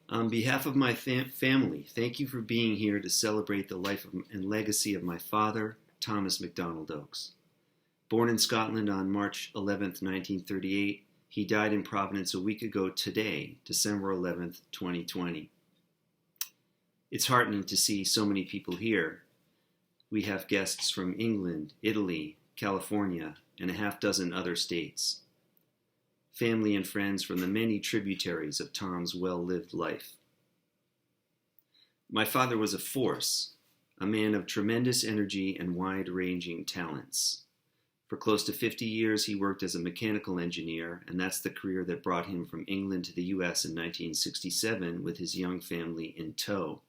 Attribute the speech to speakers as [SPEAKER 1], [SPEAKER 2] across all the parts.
[SPEAKER 1] On behalf of my family, thank you for being here to celebrate the life and legacy of my father, Thomas MacDonald Oakes. Born in Scotland on March 11th, 1938, he died in Providence a week ago today, December 11th, 2020. It's heartening to see so many people here. We have guests from England, Italy, California, and a half dozen other states. Family and friends from the many tributaries of Tom's well-lived life. My father was a force, a man of tremendous energy and wide-ranging talents. For close to 50 years, he worked as a mechanical engineer, and that's the career that brought him from England to the U.S. in 1967 with his young family in tow.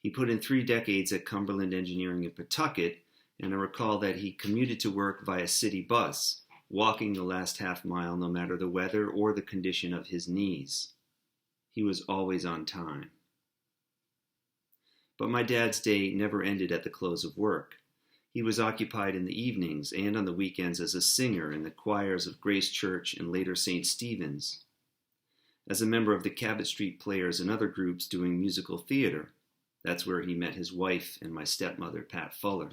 [SPEAKER 1] He put in 3 decades at Cumberland Engineering in Pawtucket, and I recall that he commuted to work via city bus, walking the last half mile no matter the weather or the condition of his knees. He was always on time. But my dad's day never ended at the close of work. He was occupied in the evenings and on the weekends as a singer in the choirs of Grace Church and later St. Stephen's, as a member of the Cabot Street Players and other groups doing musical theater. That's where he met his wife and my stepmother, Pat Fuller.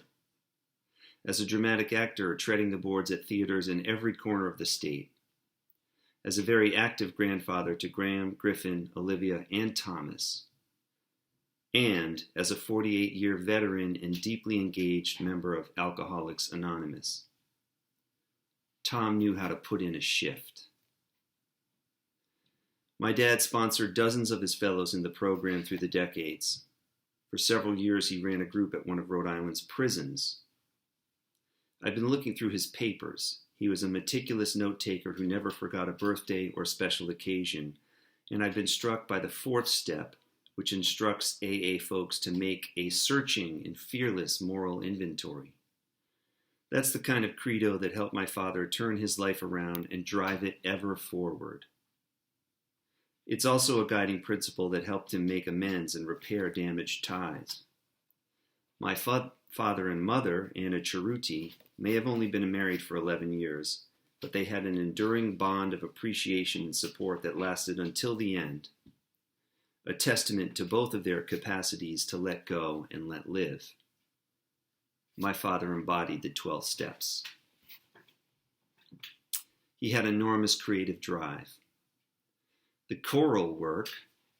[SPEAKER 1] As a dramatic actor, treading the boards at theaters in every corner of the state. As a very active grandfather to Graham, Griffin, Olivia, and Thomas. And as a 48-year veteran and deeply engaged member of Alcoholics Anonymous. Tom knew how to put in a shift. My dad sponsored dozens of his fellows in the program through the decades. For several years, he ran a group at one of Rhode Island's prisons. I've been looking through his papers. He was a meticulous note-taker who never forgot a birthday or special occasion, and I've been struck by the 4th step, which instructs AA folks to make a searching and fearless moral inventory. That's the kind of credo that helped my father turn his life around and drive it ever forward. It's also a guiding principle that helped him make amends and repair damaged ties. My father and mother, Anna Cerruti, may have only been married for 11 years, but they had an enduring bond of appreciation and support that lasted until the end, a testament to both of their capacities to let go and let live. My father embodied the 12 steps. He had enormous creative drive. The choral work,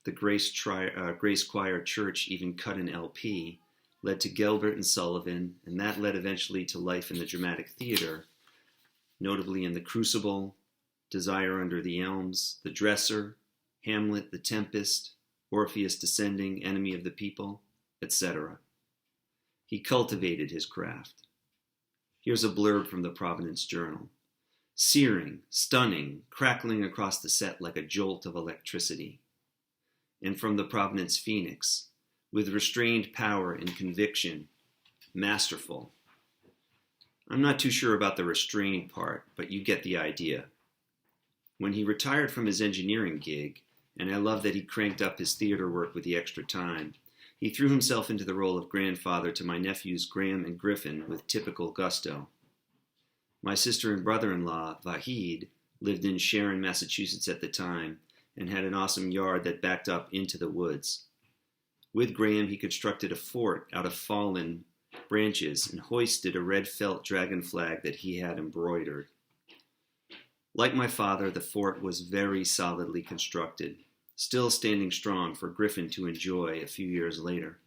[SPEAKER 1] the Grace Choir Church even cut an LP, led to Gelbert and Sullivan, and that led eventually to life in the dramatic theater, notably in The Crucible, Desire Under the Elms, The Dresser, Hamlet, The Tempest, Orpheus Descending, Enemy of the People, etc. He cultivated his craft. Here's a blurb from the Providence Journal. Searing, stunning, crackling across the set like a jolt of electricity. And from the Providence Phoenix, with restrained power and conviction, masterful. I'm not too sure about the restrained part, but you get the idea. When he retired from his engineering gig, and I love that he cranked up his theater work with the extra time, he threw himself into the role of grandfather to my nephews Graham and Griffin with typical gusto. My sister and brother-in-law, Vahid, lived in Sharon, Massachusetts at the time, and had an awesome yard that backed up into the woods. With Graham, he constructed a fort out of fallen branches and hoisted a red felt dragon flag that he had embroidered. Like my father, the fort was very solidly constructed, still standing strong for Griffin to enjoy a few years later.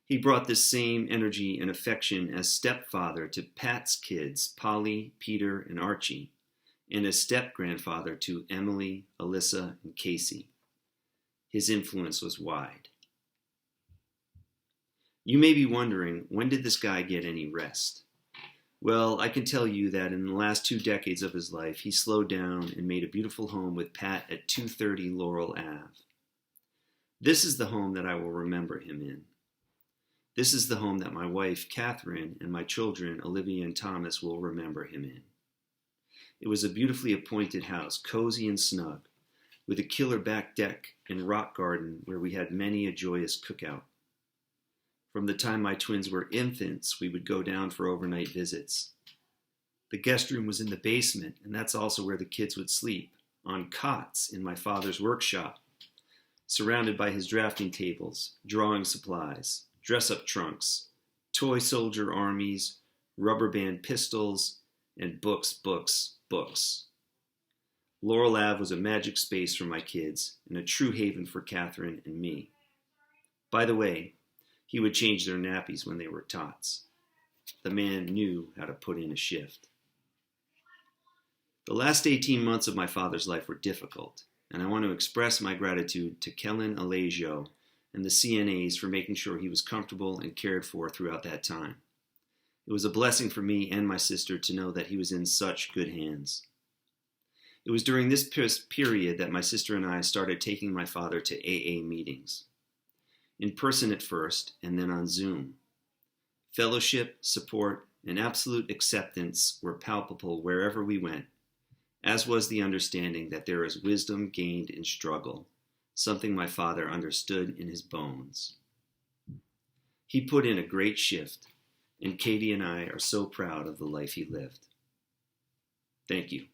[SPEAKER 1] He brought this same energy and affection as stepfather to Pat's kids, Polly, Peter, and Archie, and as step-grandfather to Emily, Alyssa, and Casey. His influence was wide. You may be wondering, when did this guy get any rest? Well, I can tell you that in the last 2 decades of his life, he slowed down and made a beautiful home with Pat at 230 Laurel Ave. This is the home that I will remember him in. This is the home that my wife, Catherine, and my children, Olivia and Thomas, will remember him in. It was a beautifully appointed house, cozy and snug, with a killer back deck and rock garden where we had many a joyous cookout. From the time my twins were infants, we would go down for overnight visits. The guest room was in the basement, and that's also where the kids would sleep, on cots in my father's workshop, surrounded by his drafting tables, drawing supplies, dress-up trunks, toy soldier armies, rubber band pistols, and books, books, books. Laurel Ave was a magic space for my kids and a true haven for Catherine and me. By the way, he would change their nappies when they were tots. The man knew how to put in a shift. The last 18 months of my father's life were difficult, and I want to express my gratitude to Kellen Allegio and the CNAs for making sure he was comfortable and cared for throughout that time. It was a blessing for me and my sister to know that he was in such good hands. It was during this period that my sister and I started taking my father to AA meetings. In person at first, and then on Zoom. Fellowship, support, and absolute acceptance were palpable wherever we went, as was the understanding that there is wisdom gained in struggle, something my father understood in his bones. He put in a great shift, and Katie and I are so proud of the life he lived. Thank you.